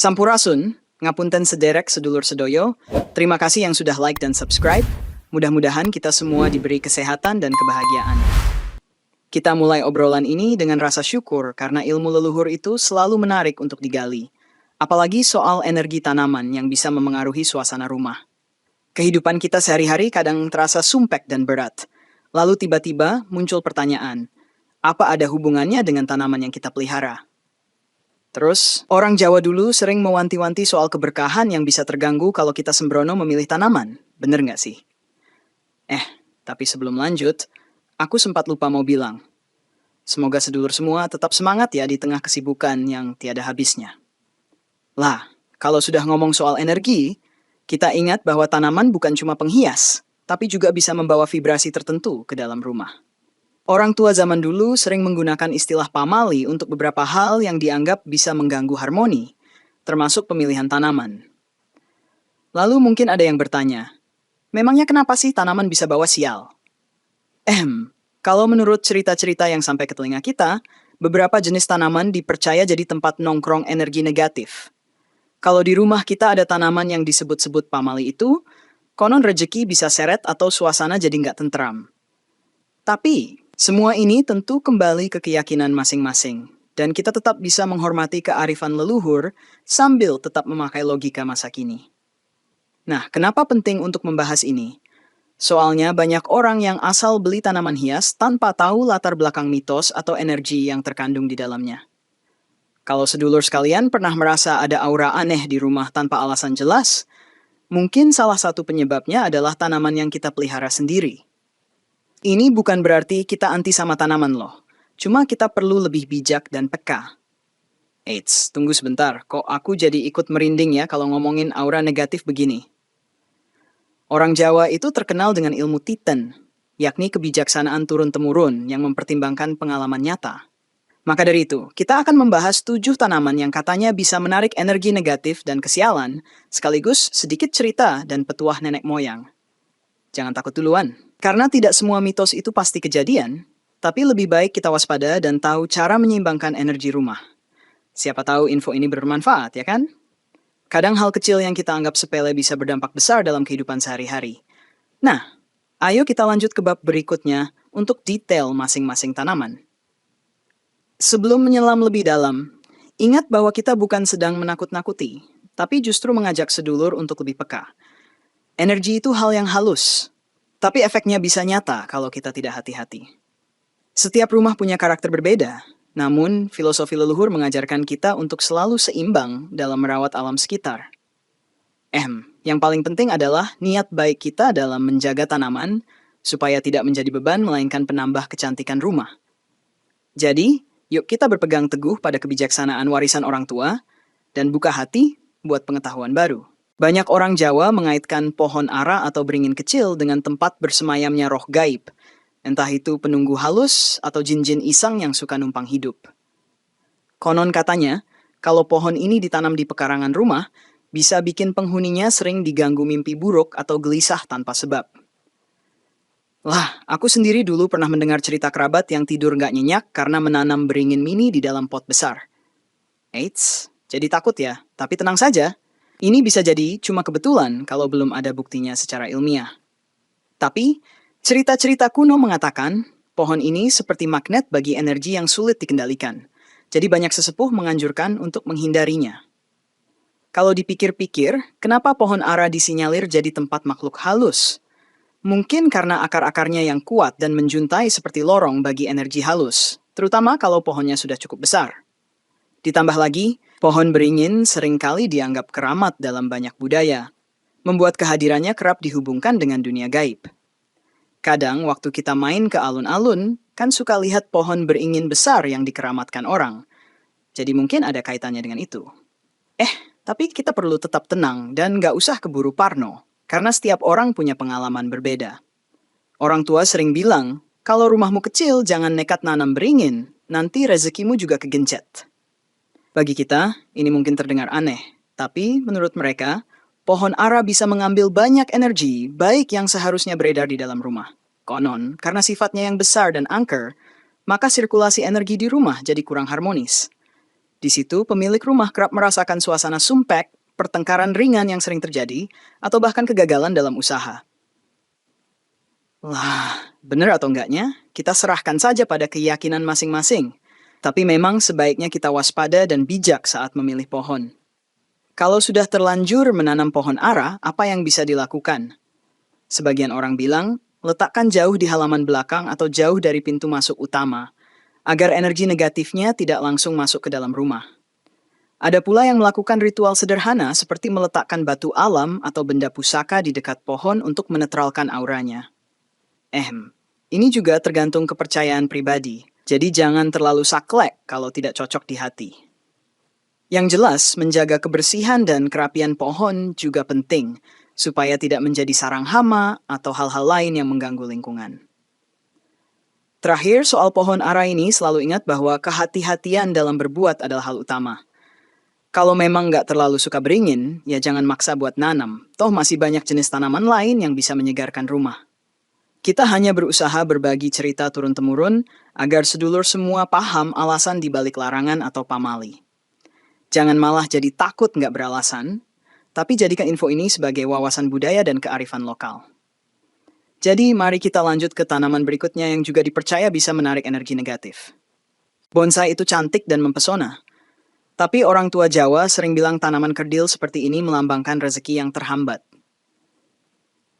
Sampurasun, ngapunten sederek sedulur sedoyo, terima kasih yang sudah like dan subscribe. Mudah-mudahan kita semua diberi kesehatan dan kebahagiaan. Kita mulai obrolan ini dengan rasa syukur karena ilmu leluhur itu selalu menarik untuk digali. Apalagi soal energi tanaman yang bisa memengaruhi suasana rumah. Kehidupan kita sehari-hari kadang terasa sumpek dan berat. Lalu tiba-tiba muncul pertanyaan, apa ada hubungannya dengan tanaman yang kita pelihara? Terus, orang Jawa dulu sering mewanti-wanti soal keberkahan yang bisa terganggu kalau kita sembrono memilih tanaman. Bener nggak sih? Tapi sebelum lanjut, aku sempat lupa mau bilang. Semoga sedulur semua tetap semangat ya di tengah kesibukan yang tiada habisnya. Lah, kalau sudah ngomong soal energi, kita ingat bahwa tanaman bukan cuma penghias, tapi juga bisa membawa vibrasi tertentu ke dalam rumah. Orang tua zaman dulu sering menggunakan istilah pamali untuk beberapa hal yang dianggap bisa mengganggu harmoni, termasuk pemilihan tanaman. Lalu mungkin ada yang bertanya, memangnya kenapa sih tanaman bisa bawa sial? Kalau menurut cerita-cerita yang sampai ke telinga kita, beberapa jenis tanaman dipercaya jadi tempat nongkrong energi negatif. Kalau di rumah kita ada tanaman yang disebut-sebut pamali itu, konon rejeki bisa seret atau suasana jadi nggak tentram. Tapi, semua ini tentu kembali ke keyakinan masing-masing, dan kita tetap bisa menghormati kearifan leluhur sambil tetap memakai logika masa kini. Nah, kenapa penting untuk membahas ini? Soalnya banyak orang yang asal beli tanaman hias tanpa tahu latar belakang mitos atau energi yang terkandung di dalamnya. Kalau sedulur sekalian pernah merasa ada aura aneh di rumah tanpa alasan jelas, mungkin salah satu penyebabnya adalah tanaman yang kita pelihara sendiri. Ini bukan berarti kita anti sama tanaman loh, cuma kita perlu lebih bijak dan peka. Eits, tunggu sebentar, kok aku jadi ikut merinding ya kalau ngomongin aura negatif begini. Orang Jawa itu terkenal dengan ilmu titen, yakni kebijaksanaan turun-temurun yang mempertimbangkan pengalaman nyata. Maka dari itu, kita akan membahas 7 tanaman yang katanya bisa menarik energi negatif dan kesialan, sekaligus sedikit cerita dan petuah nenek moyang. Jangan takut duluan, karena tidak semua mitos itu pasti kejadian, tapi lebih baik kita waspada dan tahu cara menyeimbangkan energi rumah. Siapa tahu info ini bermanfaat, ya kan? Kadang hal kecil yang kita anggap sepele bisa berdampak besar dalam kehidupan sehari-hari. Nah, ayo kita lanjut ke bab berikutnya untuk detail masing-masing tanaman. Sebelum menyelam lebih dalam, ingat bahwa kita bukan sedang menakut-nakuti, tapi justru mengajak sedulur untuk lebih peka. Energi itu hal yang halus, tapi efeknya bisa nyata kalau kita tidak hati-hati. Setiap rumah punya karakter berbeda, namun filosofi leluhur mengajarkan kita untuk selalu seimbang dalam merawat alam sekitar. Yang paling penting adalah niat baik kita dalam menjaga tanaman, supaya tidak menjadi beban melainkan penambah kecantikan rumah. Jadi, yuk kita berpegang teguh pada kebijaksanaan warisan orang tua, dan buka hati buat pengetahuan baru. Banyak orang Jawa mengaitkan pohon ara atau beringin kecil dengan tempat bersemayamnya roh gaib, entah itu penunggu halus atau jin-jin iseng yang suka numpang hidup. Konon katanya, kalau pohon ini ditanam di pekarangan rumah, bisa bikin penghuninya sering diganggu mimpi buruk atau gelisah tanpa sebab. Lah, aku sendiri dulu pernah mendengar cerita kerabat yang tidur nggak nyenyak karena menanam beringin mini di dalam pot besar. Eits, jadi takut ya, tapi tenang saja. Ini bisa jadi cuma kebetulan kalau belum ada buktinya secara ilmiah. Tapi, cerita-cerita kuno mengatakan, pohon ini seperti magnet bagi energi yang sulit dikendalikan. Jadi banyak sesepuh menganjurkan untuk menghindarinya. Kalau dipikir-pikir, kenapa pohon ara disinyalir jadi tempat makhluk halus? Mungkin karena akar-akarnya yang kuat dan menjuntai seperti lorong bagi energi halus, terutama kalau pohonnya sudah cukup besar. Ditambah lagi, pohon beringin seringkali dianggap keramat dalam banyak budaya, membuat kehadirannya kerap dihubungkan dengan dunia gaib. Kadang waktu kita main ke alun-alun, kan suka lihat pohon beringin besar yang dikeramatkan orang. Jadi mungkin ada kaitannya dengan itu. Tapi kita perlu tetap tenang dan nggak usah keburu parno, karena setiap orang punya pengalaman berbeda. Orang tua sering bilang, kalau rumahmu kecil jangan nekat nanam beringin, nanti rezekimu juga kegencet. Bagi kita, ini mungkin terdengar aneh, tapi menurut mereka, pohon ara bisa mengambil banyak energi, baik yang seharusnya beredar di dalam rumah. Konon, karena sifatnya yang besar dan angker, maka sirkulasi energi di rumah jadi kurang harmonis. Di situ, pemilik rumah kerap merasakan suasana sumpek, pertengkaran ringan yang sering terjadi, atau bahkan kegagalan dalam usaha. Lah, benar atau enggaknya, kita serahkan saja pada keyakinan masing-masing. Tapi memang sebaiknya kita waspada dan bijak saat memilih pohon. Kalau sudah terlanjur menanam pohon ara, apa yang bisa dilakukan? Sebagian orang bilang, letakkan jauh di halaman belakang atau jauh dari pintu masuk utama, agar energi negatifnya tidak langsung masuk ke dalam rumah. Ada pula yang melakukan ritual sederhana seperti meletakkan batu alam atau benda pusaka di dekat pohon untuk menetralkan auranya. Ini juga tergantung kepercayaan pribadi, jadi jangan terlalu saklek kalau tidak cocok di hati. Yang jelas, menjaga kebersihan dan kerapian pohon juga penting, supaya tidak menjadi sarang hama atau hal-hal lain yang mengganggu lingkungan. Terakhir, soal pohon ara ini selalu ingat bahwa kehati-hatian dalam berbuat adalah hal utama. Kalau memang nggak terlalu suka beringin, ya jangan maksa buat nanam, toh masih banyak jenis tanaman lain yang bisa menyegarkan rumah. Kita hanya berusaha berbagi cerita turun-temurun agar sedulur semua paham alasan di balik larangan atau pamali. Jangan malah jadi takut nggak beralasan, tapi jadikan info ini sebagai wawasan budaya dan kearifan lokal. Jadi mari kita lanjut ke tanaman berikutnya yang juga dipercaya bisa menarik energi negatif. Bonsai itu cantik dan mempesona. Tapi orang tua Jawa sering bilang tanaman kerdil seperti ini melambangkan rezeki yang terhambat.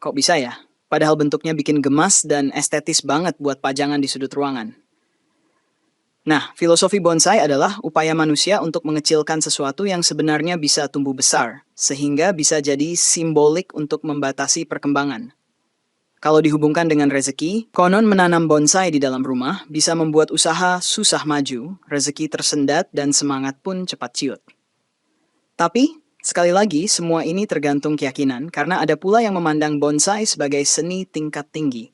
Kok bisa ya? Padahal bentuknya bikin gemas dan estetis banget buat pajangan di sudut ruangan. Nah, filosofi bonsai adalah upaya manusia untuk mengecilkan sesuatu yang sebenarnya bisa tumbuh besar, sehingga bisa jadi simbolik untuk membatasi perkembangan. Kalau dihubungkan dengan rezeki, konon menanam bonsai di dalam rumah bisa membuat usaha susah maju, rezeki tersendat, dan semangat pun cepat ciut. Tapi, sekali lagi, semua ini tergantung keyakinan karena ada pula yang memandang bonsai sebagai seni tingkat tinggi.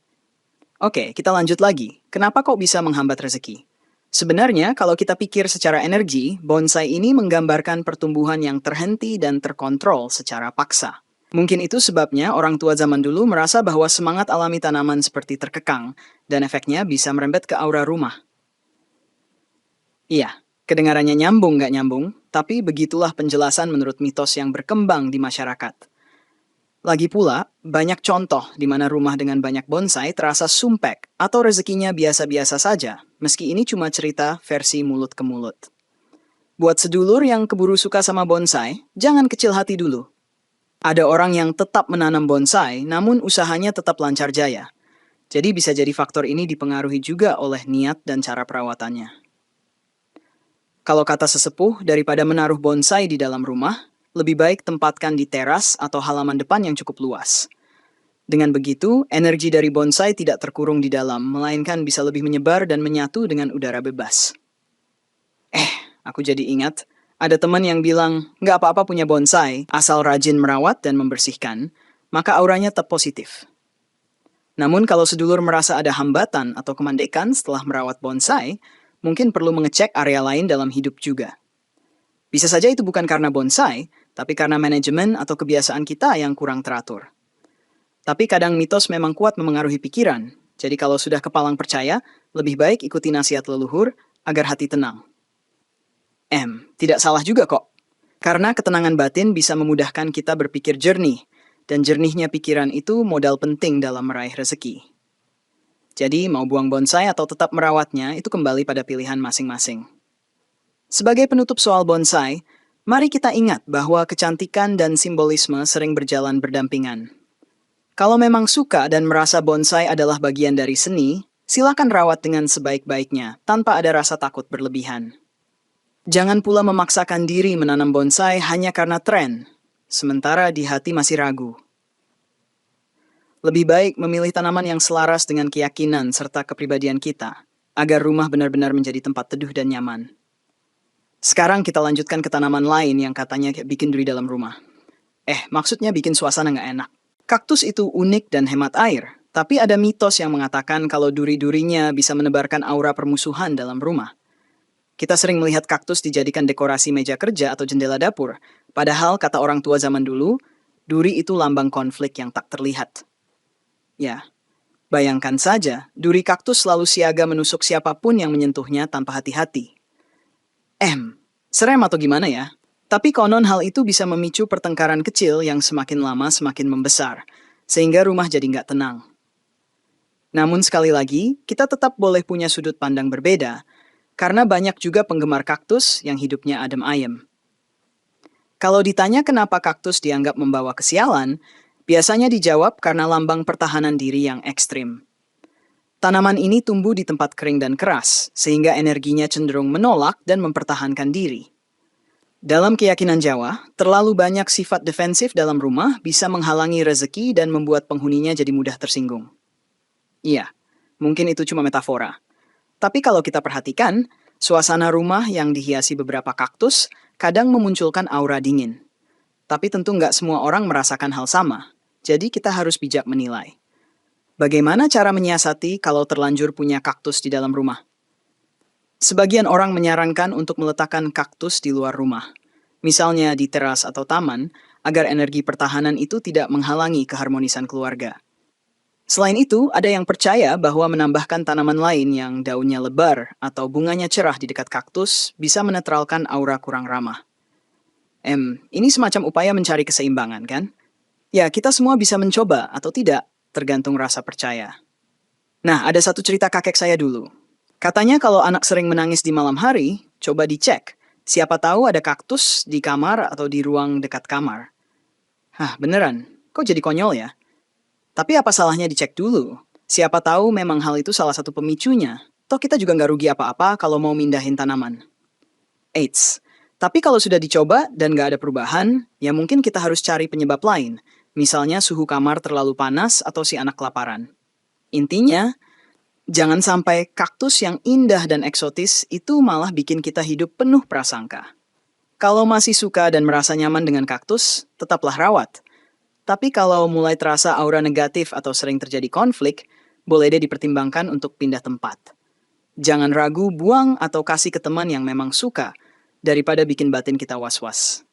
Oke, kita lanjut lagi. Kenapa kok bisa menghambat rezeki? Sebenarnya, kalau kita pikir secara energi, bonsai ini menggambarkan pertumbuhan yang terhenti dan terkontrol secara paksa. Mungkin itu sebabnya orang tua zaman dulu merasa bahwa semangat alami tanaman seperti terkekang, dan efeknya bisa merembet ke aura rumah. Iya. Kedengarannya nyambung nggak nyambung, tapi begitulah penjelasan menurut mitos yang berkembang di masyarakat. Lagi pula, banyak contoh di mana rumah dengan banyak bonsai terasa sumpek atau rezekinya biasa-biasa saja, meski ini cuma cerita versi mulut ke mulut. Buat sedulur yang keburu suka sama bonsai, jangan kecil hati dulu. Ada orang yang tetap menanam bonsai, namun usahanya tetap lancar jaya. Jadi bisa jadi faktor ini dipengaruhi juga oleh niat dan cara perawatannya. Kalau kata sesepuh, daripada menaruh bonsai di dalam rumah, lebih baik tempatkan di teras atau halaman depan yang cukup luas. Dengan begitu, energi dari bonsai tidak terkurung di dalam, melainkan bisa lebih menyebar dan menyatu dengan udara bebas. Aku jadi ingat, ada teman yang bilang, nggak apa-apa punya bonsai, asal rajin merawat dan membersihkan, maka auranya tetap positif. Namun kalau sedulur merasa ada hambatan atau kemandekan setelah merawat bonsai, mungkin perlu mengecek area lain dalam hidup juga. Bisa saja itu bukan karena bonsai, tapi karena manajemen atau kebiasaan kita yang kurang teratur. Tapi kadang mitos memang kuat memengaruhi pikiran, jadi kalau sudah kepalang percaya, lebih baik ikuti nasihat leluhur agar hati tenang. Tidak salah juga kok. Karena ketenangan batin bisa memudahkan kita berpikir jernih, dan jernihnya pikiran itu modal penting dalam meraih rezeki. Jadi, mau buang bonsai atau tetap merawatnya, itu kembali pada pilihan masing-masing. Sebagai penutup soal bonsai, mari kita ingat bahwa kecantikan dan simbolisme sering berjalan berdampingan. Kalau memang suka dan merasa bonsai adalah bagian dari seni, silakan rawat dengan sebaik-baiknya, tanpa ada rasa takut berlebihan. Jangan pula memaksakan diri menanam bonsai hanya karena tren, sementara di hati masih ragu. Lebih baik memilih tanaman yang selaras dengan keyakinan serta kepribadian kita, agar rumah benar-benar menjadi tempat teduh dan nyaman. Sekarang kita lanjutkan ke tanaman lain yang katanya bikin duri dalam rumah. Maksudnya bikin suasana nggak enak. Kaktus itu unik dan hemat air, tapi ada mitos yang mengatakan kalau duri-durinya bisa menebarkan aura permusuhan dalam rumah. Kita sering melihat kaktus dijadikan dekorasi meja kerja atau jendela dapur, padahal kata orang tua zaman dulu, duri itu lambang konflik yang tak terlihat. Ya, bayangkan saja, duri kaktus selalu siaga menusuk siapapun yang menyentuhnya tanpa hati-hati. Serem atau gimana ya? Tapi konon hal itu bisa memicu pertengkaran kecil yang semakin lama semakin membesar, sehingga rumah jadi nggak tenang. Namun sekali lagi, kita tetap boleh punya sudut pandang berbeda, karena banyak juga penggemar kaktus yang hidupnya adem ayem. Kalau ditanya kenapa kaktus dianggap membawa kesialan, biasanya dijawab karena lambang pertahanan diri yang ekstrim. Tanaman ini tumbuh di tempat kering dan keras, sehingga energinya cenderung menolak dan mempertahankan diri. Dalam keyakinan Jawa, terlalu banyak sifat defensif dalam rumah bisa menghalangi rezeki dan membuat penghuninya jadi mudah tersinggung. Iya, mungkin itu cuma metafora. Tapi kalau kita perhatikan, suasana rumah yang dihiasi beberapa kaktus kadang memunculkan aura dingin. Tapi tentu nggak semua orang merasakan hal sama, jadi kita harus bijak menilai. Bagaimana cara menyiasati kalau terlanjur punya kaktus di dalam rumah? Sebagian orang menyarankan untuk meletakkan kaktus di luar rumah, misalnya di teras atau taman, agar energi pertahanan itu tidak menghalangi keharmonisan keluarga. Selain itu, ada yang percaya bahwa menambahkan tanaman lain yang daunnya lebar atau bunganya cerah di dekat kaktus bisa menetralkan aura kurang ramah. Ini semacam upaya mencari keseimbangan, kan? Ya, kita semua bisa mencoba atau tidak, tergantung rasa percaya. Nah, ada satu cerita kakek saya dulu. Katanya kalau anak sering menangis di malam hari, coba dicek. Siapa tahu ada kaktus di kamar atau di ruang dekat kamar. Hah, beneran? Kok jadi konyol ya? Tapi apa salahnya dicek dulu? Siapa tahu memang hal itu salah satu pemicunya. Toh kita juga nggak rugi apa-apa kalau mau mindahin tanaman. Eits, tapi kalau sudah dicoba dan nggak ada perubahan, ya mungkin kita harus cari penyebab lain. Misalnya suhu kamar terlalu panas atau si anak kelaparan. Intinya, jangan sampai kaktus yang indah dan eksotis itu malah bikin kita hidup penuh prasangka. Kalau masih suka dan merasa nyaman dengan kaktus, tetaplah rawat. Tapi kalau mulai terasa aura negatif atau sering terjadi konflik, boleh deh dipertimbangkan untuk pindah tempat. Jangan ragu buang atau kasih ke teman yang memang suka, daripada bikin batin kita was-was.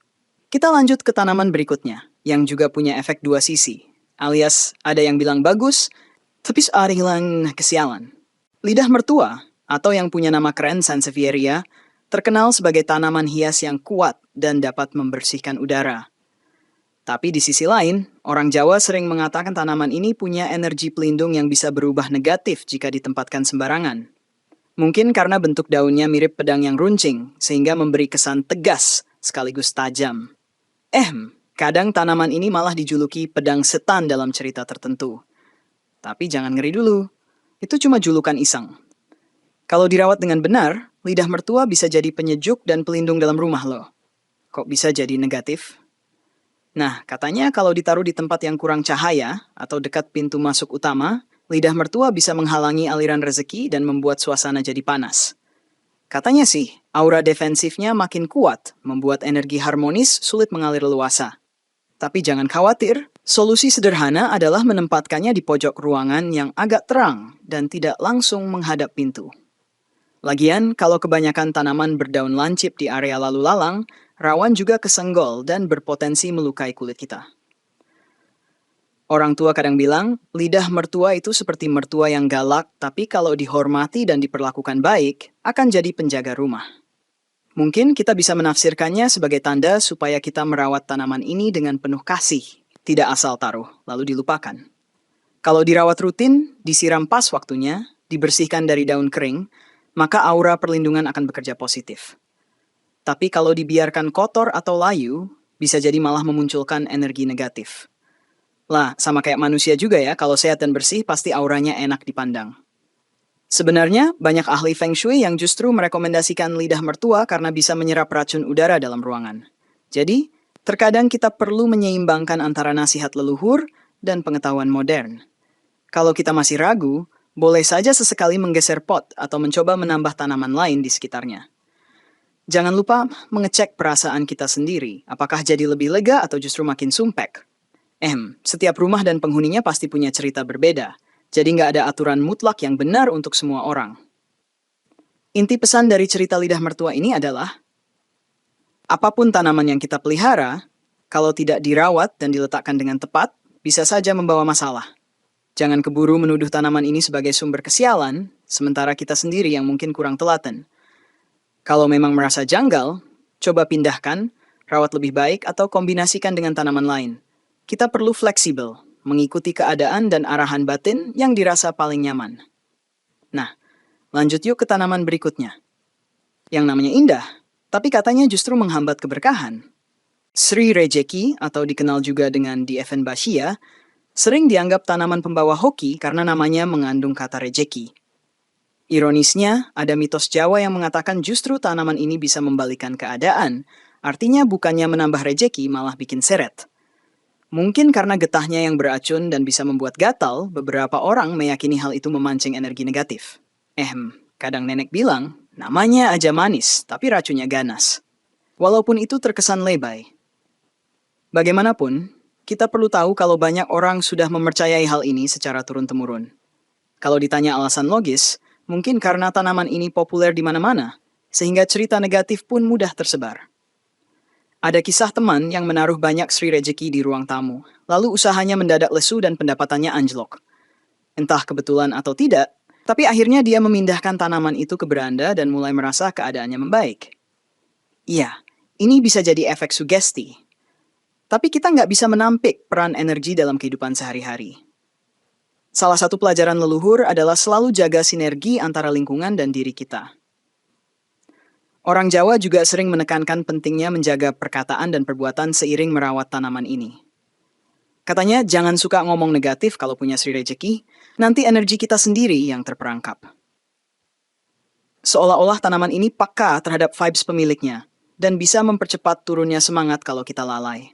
Kita lanjut ke tanaman berikutnya, yang juga punya efek dua sisi, alias ada yang bilang bagus, tapi ada yang bilang kesialan. Lidah mertua, atau yang punya nama keren Sansevieria, terkenal sebagai tanaman hias yang kuat dan dapat membersihkan udara. Tapi di sisi lain, orang Jawa sering mengatakan tanaman ini punya energi pelindung yang bisa berubah negatif jika ditempatkan sembarangan. Mungkin karena bentuk daunnya mirip pedang yang runcing, sehingga memberi kesan tegas sekaligus tajam. Kadang tanaman ini malah dijuluki pedang setan dalam cerita tertentu. Tapi jangan ngeri dulu. Itu cuma julukan iseng. Kalau dirawat dengan benar, lidah mertua bisa jadi penyejuk dan pelindung dalam rumah loh. Kok bisa jadi negatif? Nah, katanya kalau ditaruh di tempat yang kurang cahaya atau dekat pintu masuk utama, lidah mertua bisa menghalangi aliran rezeki dan membuat suasana jadi panas. Katanya sih, aura defensifnya makin kuat, membuat energi harmonis sulit mengalir luasa. Tapi jangan khawatir, solusi sederhana adalah menempatkannya di pojok ruangan yang agak terang dan tidak langsung menghadap pintu. Lagian, kalau kebanyakan tanaman berdaun lancip di area lalu lalang, rawan juga kesenggol dan berpotensi melukai kulit kita. Orang tua kadang bilang, lidah mertua itu seperti mertua yang galak, tapi kalau dihormati dan diperlakukan baik, akan jadi penjaga rumah. Mungkin kita bisa menafsirkannya sebagai tanda supaya kita merawat tanaman ini dengan penuh kasih, tidak asal taruh, lalu dilupakan. Kalau dirawat rutin, disiram pas waktunya, dibersihkan dari daun kering, maka aura perlindungan akan bekerja positif. Tapi kalau dibiarkan kotor atau layu, bisa jadi malah memunculkan energi negatif. Lah, sama kayak manusia juga ya, kalau sehat dan bersih pasti auranya enak dipandang. Sebenarnya, banyak ahli Feng Shui yang justru merekomendasikan lidah mertua karena bisa menyerap racun udara dalam ruangan. Jadi, terkadang kita perlu menyeimbangkan antara nasihat leluhur dan pengetahuan modern. Kalau kita masih ragu, boleh saja sesekali menggeser pot atau mencoba menambah tanaman lain di sekitarnya. Jangan lupa mengecek perasaan kita sendiri, apakah jadi lebih lega atau justru makin sumpek. Setiap rumah dan penghuninya pasti punya cerita berbeda. Jadi nggak ada aturan mutlak yang benar untuk semua orang. Inti pesan dari cerita lidah mertua ini adalah, apapun tanaman yang kita pelihara, kalau tidak dirawat dan diletakkan dengan tepat, bisa saja membawa masalah. Jangan keburu menuduh tanaman ini sebagai sumber kesialan, sementara kita sendiri yang mungkin kurang telaten. Kalau memang merasa janggal, Coba pindahkan, rawat lebih baik, atau kombinasikan dengan tanaman lain. Kita perlu fleksibel, mengikuti keadaan dan arahan batin yang dirasa paling nyaman. Nah, lanjut yuk ke tanaman berikutnya. Yang namanya indah, tapi katanya justru menghambat keberkahan. Sri Rejeki, atau dikenal juga dengan Dieffenbachia, sering dianggap tanaman pembawa hoki karena namanya mengandung kata rejeki. Ironisnya, ada mitos Jawa yang mengatakan justru tanaman ini bisa membalikan keadaan, artinya bukannya menambah rejeki malah bikin seret. Mungkin karena getahnya yang beracun dan bisa membuat gatal, beberapa orang meyakini hal itu memancing energi negatif. Kadang nenek bilang, namanya aja manis, tapi racunnya ganas. Walaupun itu terkesan lebay. Bagaimanapun, kita perlu tahu kalau banyak orang sudah mempercayai hal ini secara turun-temurun. Kalau ditanya alasan logis, mungkin karena tanaman ini populer di mana-mana, sehingga cerita negatif pun mudah tersebar. Ada kisah teman yang menaruh banyak Sri Rejeki di ruang tamu, lalu usahanya mendadak lesu dan pendapatannya anjlok. Entah kebetulan atau tidak, tapi akhirnya dia memindahkan tanaman itu ke beranda dan mulai merasa keadaannya membaik. Iya, ini bisa jadi efek sugesti. Tapi kita nggak bisa menampik peran energi dalam kehidupan sehari-hari. Salah satu pelajaran leluhur adalah selalu jaga sinergi antara lingkungan dan diri kita. Orang Jawa juga sering menekankan pentingnya menjaga perkataan dan perbuatan seiring merawat tanaman ini. Katanya jangan suka ngomong negatif kalau punya Sri Rejeki, nanti energi kita sendiri yang terperangkap. Seolah-olah tanaman ini peka terhadap vibes pemiliknya, dan bisa mempercepat turunnya semangat kalau kita lalai.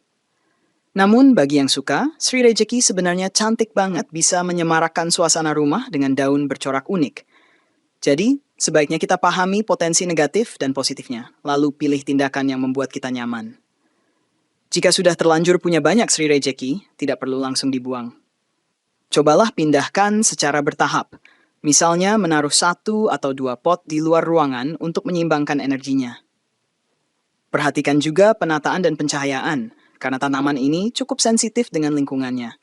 Namun, bagi yang suka, Sri Rejeki sebenarnya cantik banget bisa menyemarakkan suasana rumah dengan daun bercorak unik. Jadi, sebaiknya kita pahami potensi negatif dan positifnya, lalu pilih tindakan yang membuat kita nyaman. Jika sudah terlanjur punya banyak Sri Rejeki, tidak perlu langsung dibuang. Cobalah pindahkan secara bertahap, misalnya menaruh 1 atau 2 pot di luar ruangan untuk menyeimbangkan energinya. Perhatikan juga penataan dan pencahayaan, karena tanaman ini cukup sensitif dengan lingkungannya.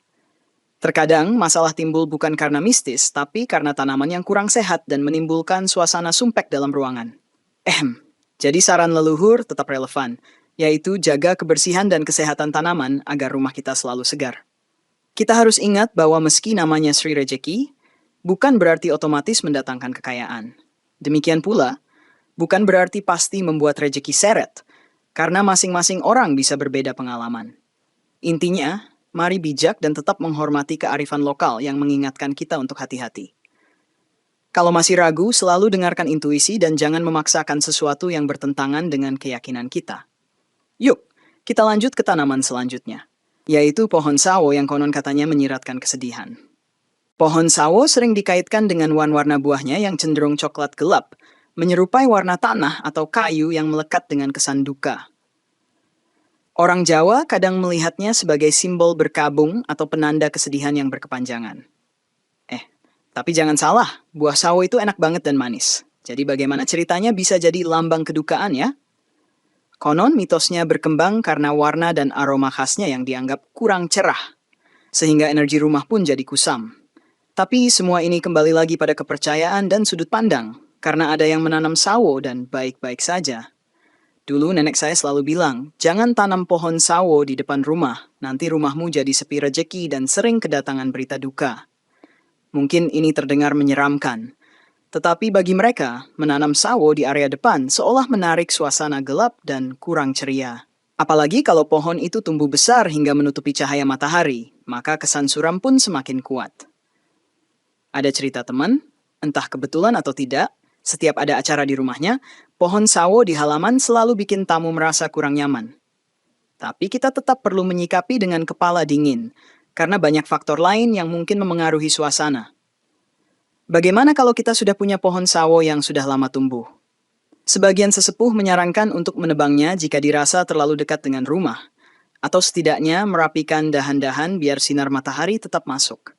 Terkadang masalah timbul bukan karena mistis, tapi karena tanaman yang kurang sehat dan menimbulkan suasana sumpek dalam ruangan. Jadi saran leluhur tetap relevan, yaitu jaga kebersihan dan kesehatan tanaman agar rumah kita selalu segar. Kita harus ingat bahwa meski namanya Sri Rejeki, bukan berarti otomatis mendatangkan kekayaan. Demikian pula, bukan berarti pasti membuat rejeki seret, karena masing-masing orang bisa berbeda pengalaman. Intinya, mari bijak dan tetap menghormati kearifan lokal yang mengingatkan kita untuk hati-hati. Kalau masih ragu, selalu dengarkan intuisi dan jangan memaksakan sesuatu yang bertentangan dengan keyakinan kita. Yuk, kita lanjut ke tanaman selanjutnya, yaitu pohon sawo yang konon katanya menyiratkan kesedihan. Pohon sawo sering dikaitkan dengan warna buahnya yang cenderung coklat gelap, menyerupai warna tanah atau kayu yang melekat dengan kesan duka. Orang Jawa kadang melihatnya sebagai simbol berkabung atau penanda kesedihan yang berkepanjangan. Tapi jangan salah, buah sawo itu enak banget dan manis. Jadi bagaimana ceritanya bisa jadi lambang kedukaan ya? Konon mitosnya berkembang karena warna dan aroma khasnya yang dianggap kurang cerah, sehingga energi rumah pun jadi kusam. Tapi semua ini kembali lagi pada kepercayaan dan sudut pandang, karena ada yang menanam sawo dan baik-baik saja. Dulu nenek saya selalu bilang, jangan tanam pohon sawo di depan rumah, nanti rumahmu jadi sepi rejeki dan sering kedatangan berita duka. Mungkin ini terdengar menyeramkan, tetapi bagi mereka, menanam sawo di area depan seolah menarik suasana gelap dan kurang ceria. Apalagi kalau pohon itu tumbuh besar hingga menutupi cahaya matahari, maka kesan suram pun semakin kuat. Ada cerita teman, entah kebetulan atau tidak, setiap ada acara di rumahnya, pohon sawo di halaman selalu bikin tamu merasa kurang nyaman. Tapi kita tetap perlu menyikapi dengan kepala dingin, karena banyak faktor lain yang mungkin memengaruhi suasana. Bagaimana kalau kita sudah punya pohon sawo yang sudah lama tumbuh? Sebagian sesepuh menyarankan untuk menebangnya jika dirasa terlalu dekat dengan rumah, atau setidaknya merapikan dahan-dahan biar sinar matahari tetap masuk.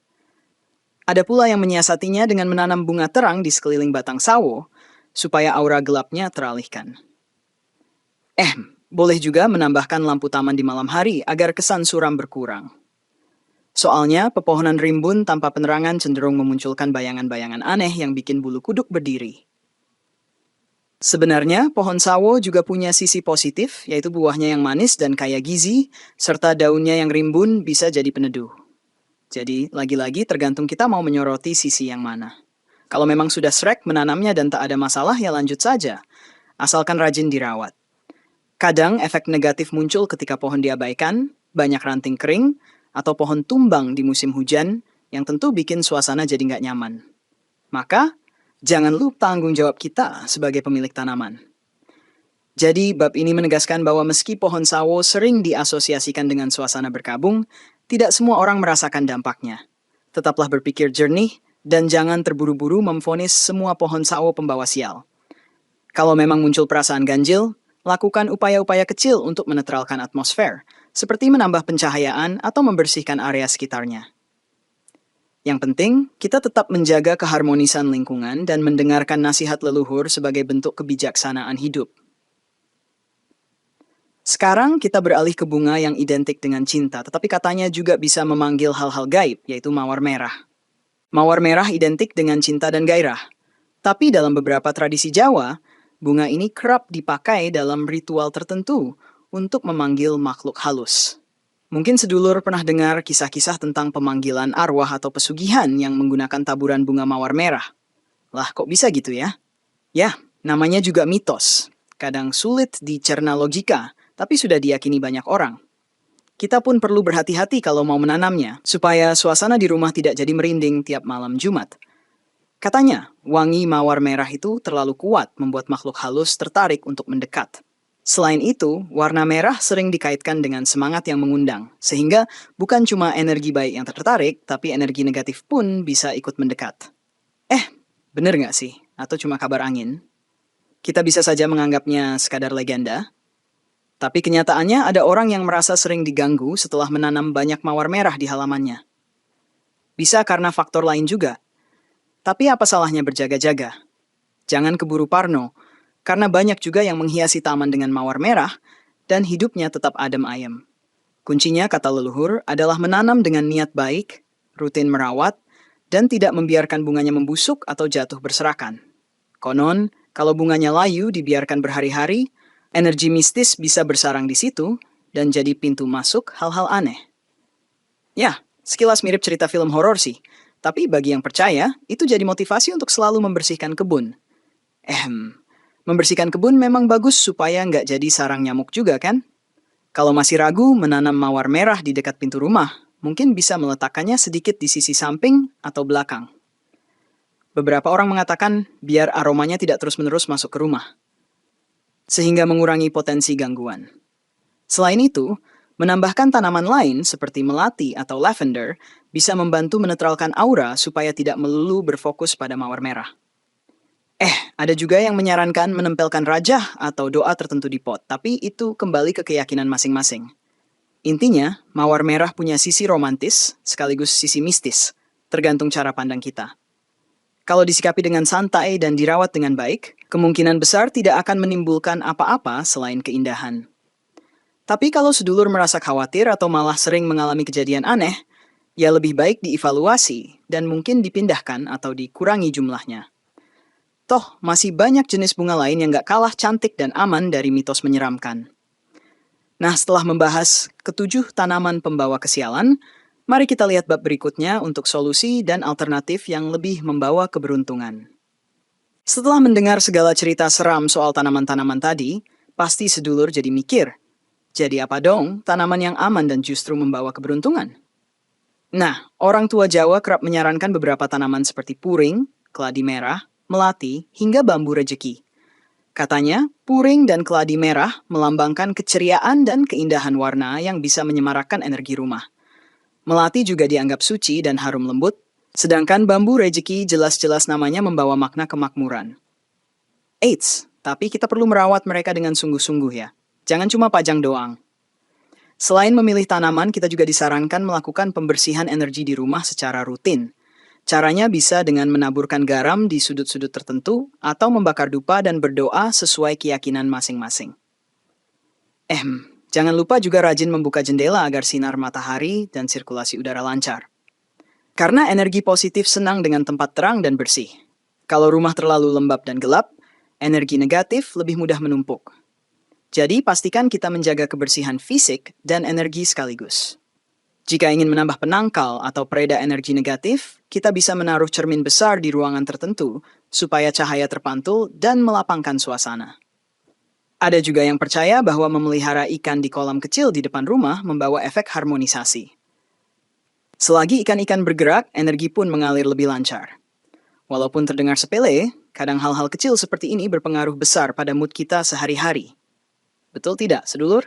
Ada pula yang menyiasatinya dengan menanam bunga terang di sekeliling batang sawo, supaya aura gelapnya teralihkan. Boleh juga menambahkan lampu taman di malam hari agar kesan suram berkurang. Soalnya, pepohonan rimbun tanpa penerangan cenderung memunculkan bayangan-bayangan aneh yang bikin bulu kuduk berdiri. Sebenarnya, pohon sawo juga punya sisi positif, yaitu buahnya yang manis dan kaya gizi, serta daunnya yang rimbun bisa jadi peneduh. Jadi, lagi-lagi tergantung kita mau menyoroti sisi yang mana. Kalau memang sudah srek menanamnya dan tak ada masalah, ya lanjut saja, asalkan rajin dirawat. Kadang efek negatif muncul ketika pohon diabaikan, banyak ranting kering, atau pohon tumbang di musim hujan, yang tentu bikin suasana jadi nggak nyaman. Maka, jangan lupa tanggung jawab kita sebagai pemilik tanaman. Jadi, bab ini menegaskan bahwa meski pohon sawo sering diasosiasikan dengan suasana berkabung, tidak semua orang merasakan dampaknya. Tetaplah berpikir jernih, dan jangan terburu-buru memvonis semua pohon sawo pembawa sial. Kalau memang muncul perasaan ganjil, lakukan upaya-upaya kecil untuk menetralkan atmosfer, seperti menambah pencahayaan atau membersihkan area sekitarnya. Yang penting, kita tetap menjaga keharmonisan lingkungan dan mendengarkan nasihat leluhur sebagai bentuk kebijaksanaan hidup. Sekarang kita beralih ke bunga yang identik dengan cinta, tetapi katanya juga bisa memanggil hal-hal gaib, yaitu mawar merah. Mawar merah identik dengan cinta dan gairah. Tapi dalam beberapa tradisi Jawa, bunga ini kerap dipakai dalam ritual tertentu untuk memanggil makhluk halus. Mungkin sedulur pernah dengar kisah-kisah tentang pemanggilan arwah atau pesugihan yang menggunakan taburan bunga mawar merah. Lah, kok bisa gitu ya? Ya, namanya juga mitos. Kadang sulit dicerna logika, tapi sudah diyakini banyak orang. Kita pun perlu berhati-hati kalau mau menanamnya, supaya suasana di rumah tidak jadi merinding tiap malam Jumat. Katanya, wangi mawar merah itu terlalu kuat membuat makhluk halus tertarik untuk mendekat. Selain itu, warna merah sering dikaitkan dengan semangat yang mengundang, sehingga bukan cuma energi baik yang tertarik, tapi energi negatif pun bisa ikut mendekat. Bener nggak sih? Atau cuma kabar angin? Kita bisa saja menganggapnya sekadar legenda. Tapi kenyataannya ada orang yang merasa sering diganggu setelah menanam banyak mawar merah di halamannya. Bisa karena faktor lain juga. Tapi apa salahnya berjaga-jaga? Jangan keburu parno, karena banyak juga yang menghiasi taman dengan mawar merah dan hidupnya tetap adem ayem. Kuncinya, kata leluhur, adalah menanam dengan niat baik, rutin merawat, dan tidak membiarkan bunganya membusuk atau jatuh berserakan. Konon, kalau bunganya layu dibiarkan berhari-hari, energi mistis bisa bersarang di situ dan jadi pintu masuk hal-hal aneh. Ya, sekilas mirip cerita film horor sih, tapi bagi yang percaya, itu jadi motivasi untuk selalu membersihkan kebun. Membersihkan kebun memang bagus supaya nggak jadi sarang nyamuk juga kan? Kalau masih ragu menanam mawar merah di dekat pintu rumah, mungkin bisa meletakkannya sedikit di sisi samping atau belakang. Beberapa orang mengatakan biar aromanya tidak terus-menerus masuk ke rumah, sehingga mengurangi potensi gangguan. Selain itu, menambahkan tanaman lain seperti melati atau lavender bisa membantu menetralkan aura supaya tidak melulu berfokus pada mawar merah. Ada juga yang menyarankan menempelkan rajah atau doa tertentu di pot, tapi itu kembali ke keyakinan masing-masing. Intinya, mawar merah punya sisi romantis sekaligus sisi mistis, tergantung cara pandang kita. Kalau disikapi dengan santai dan dirawat dengan baik, kemungkinan besar tidak akan menimbulkan apa-apa selain keindahan. Tapi kalau sedulur merasa khawatir atau malah sering mengalami kejadian aneh, ya lebih baik dievaluasi dan mungkin dipindahkan atau dikurangi jumlahnya. Toh, masih banyak jenis bunga lain yang gak kalah cantik dan aman dari mitos menyeramkan. Nah, setelah membahas ketujuh tanaman pembawa kesialan, mari kita lihat bab berikutnya untuk solusi dan alternatif yang lebih membawa keberuntungan. Setelah mendengar segala cerita seram soal tanaman-tanaman tadi, pasti sedulur jadi mikir, jadi apa dong tanaman yang aman dan justru membawa keberuntungan? Nah, orang tua Jawa kerap menyarankan beberapa tanaman seperti puring, keladi merah, melati, hingga bambu rejeki. Katanya, puring dan keladi merah melambangkan keceriaan dan keindahan warna yang bisa menyemarakkan energi rumah. Melati juga dianggap suci dan harum lembut, sedangkan bambu rejeki jelas-jelas namanya membawa makna kemakmuran. Eits, tapi kita perlu merawat mereka dengan sungguh-sungguh ya. Jangan cuma pajang doang. Selain memilih tanaman, kita juga disarankan melakukan pembersihan energi di rumah secara rutin. Caranya bisa dengan menaburkan garam di sudut-sudut tertentu atau membakar dupa dan berdoa sesuai keyakinan masing-masing. Jangan lupa juga rajin membuka jendela agar sinar matahari dan sirkulasi udara lancar. Karena energi positif senang dengan tempat terang dan bersih. Kalau rumah terlalu lembab dan gelap, energi negatif lebih mudah menumpuk. Jadi, pastikan kita menjaga kebersihan fisik dan energi sekaligus. Jika ingin menambah penangkal atau pereda energi negatif, kita bisa menaruh cermin besar di ruangan tertentu supaya cahaya terpantul dan melapangkan suasana. Ada juga yang percaya bahwa memelihara ikan di kolam kecil di depan rumah membawa efek harmonisasi. Selagi ikan-ikan bergerak, energi pun mengalir lebih lancar. Walaupun terdengar sepele, kadang hal-hal kecil seperti ini berpengaruh besar pada mood kita sehari-hari. Betul tidak, sedulur?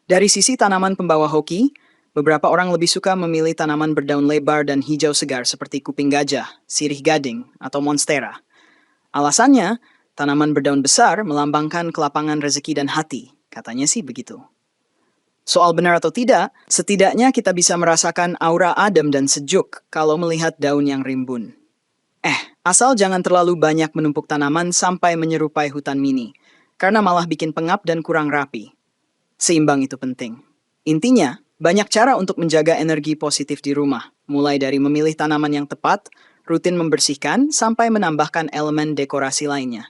Dari sisi tanaman pembawa hoki, beberapa orang lebih suka memilih tanaman berdaun lebar dan hijau segar seperti kuping gajah, sirih gading, atau monstera. Alasannya, tanaman berdaun besar melambangkan kelapangan rezeki dan hati, katanya sih begitu. Soal benar atau tidak, setidaknya kita bisa merasakan aura adem dan sejuk kalau melihat daun yang rimbun. Asal jangan terlalu banyak menumpuk tanaman sampai menyerupai hutan mini, karena malah bikin pengap dan kurang rapi. Seimbang itu penting. Intinya, banyak cara untuk menjaga energi positif di rumah, mulai dari memilih tanaman yang tepat, rutin membersihkan, sampai menambahkan elemen dekorasi lainnya.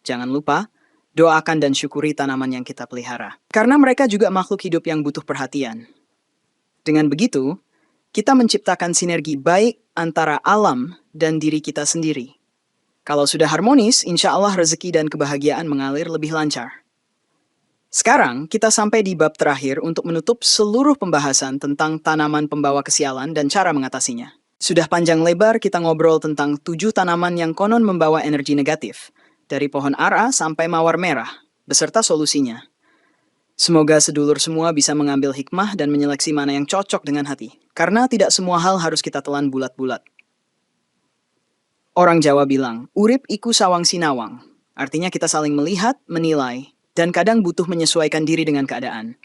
Jangan lupa, doakan dan syukuri tanaman yang kita pelihara, karena mereka juga makhluk hidup yang butuh perhatian. Dengan begitu, kita menciptakan sinergi baik antara alam dan diri kita sendiri. Kalau sudah harmonis, insya Allah rezeki dan kebahagiaan mengalir lebih lancar. Sekarang, kita sampai di bab terakhir untuk menutup seluruh pembahasan tentang tanaman pembawa kesialan dan cara mengatasinya. Sudah panjang lebar kita ngobrol tentang 7 tanaman yang konon membawa energi negatif, dari pohon ara sampai mawar merah, beserta solusinya. Semoga sedulur semua bisa mengambil hikmah dan menyeleksi mana yang cocok dengan hati, karena tidak semua hal harus kita telan bulat-bulat. Orang Jawa bilang, urip iku sawang sinawang. Artinya kita saling melihat, menilai, dan kadang butuh menyesuaikan diri dengan keadaan.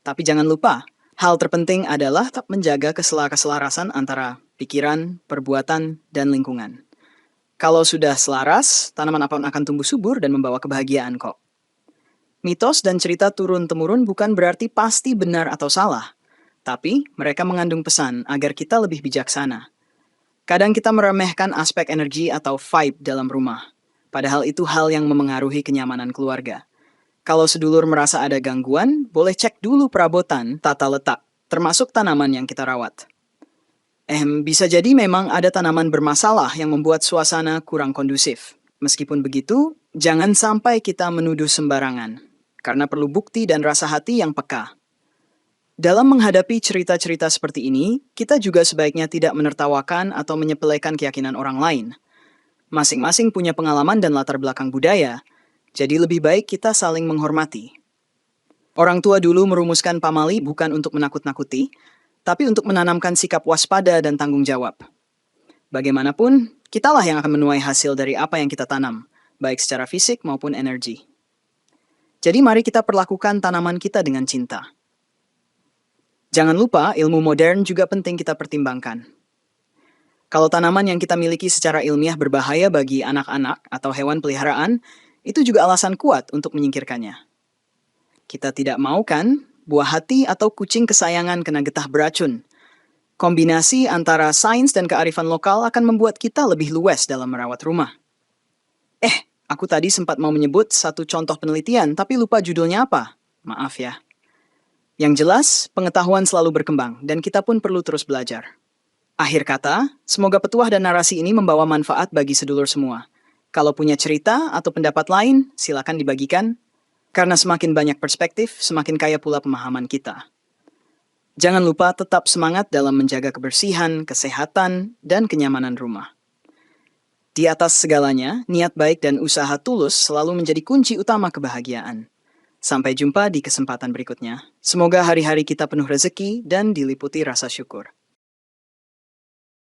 Tapi jangan lupa, hal terpenting adalah tetap menjaga keselarasan antara pikiran, perbuatan, dan lingkungan. Kalau sudah selaras, tanaman apapun akan tumbuh subur dan membawa kebahagiaan kok. Mitos dan cerita turun-temurun bukan berarti pasti benar atau salah, tapi mereka mengandung pesan agar kita lebih bijaksana. Kadang kita meremehkan aspek energi atau vibe dalam rumah, padahal itu hal yang memengaruhi kenyamanan keluarga. Kalau sedulur merasa ada gangguan, boleh cek dulu perabotan, tata letak, termasuk tanaman yang kita rawat. Bisa jadi memang ada tanaman bermasalah yang membuat suasana kurang kondusif. Meskipun begitu, jangan sampai kita menuduh sembarangan, karena perlu bukti dan rasa hati yang peka. Dalam menghadapi cerita-cerita seperti ini, kita juga sebaiknya tidak menertawakan atau menyepelekan keyakinan orang lain. Masing-masing punya pengalaman dan latar belakang budaya, jadi lebih baik kita saling menghormati. Orang tua dulu merumuskan pamali bukan untuk menakut-nakuti, tapi untuk menanamkan sikap waspada dan tanggung jawab. Bagaimanapun, kitalah yang akan menuai hasil dari apa yang kita tanam, baik secara fisik maupun energi. Jadi mari kita perlakukan tanaman kita dengan cinta. Jangan lupa, ilmu modern juga penting kita pertimbangkan. Kalau tanaman yang kita miliki secara ilmiah berbahaya bagi anak-anak atau hewan peliharaan, itu juga alasan kuat untuk menyingkirkannya. Kita tidak mau kan, buah hati atau kucing kesayangan kena getah beracun. Kombinasi antara sains dan kearifan lokal akan membuat kita lebih luwes dalam merawat rumah. Aku tadi sempat mau menyebut satu contoh penelitian, tapi lupa judulnya apa. Maaf ya. Yang jelas, pengetahuan selalu berkembang, dan kita pun perlu terus belajar. Akhir kata, semoga petuah dan narasi ini membawa manfaat bagi sedulur semua. Kalau punya cerita atau pendapat lain, silakan dibagikan. Karena semakin banyak perspektif, semakin kaya pula pemahaman kita. Jangan lupa tetap semangat dalam menjaga kebersihan, kesehatan, dan kenyamanan rumah. Di atas segalanya, niat baik dan usaha tulus selalu menjadi kunci utama kebahagiaan. Sampai jumpa di kesempatan berikutnya. Semoga hari-hari kita penuh rezeki dan diliputi rasa syukur.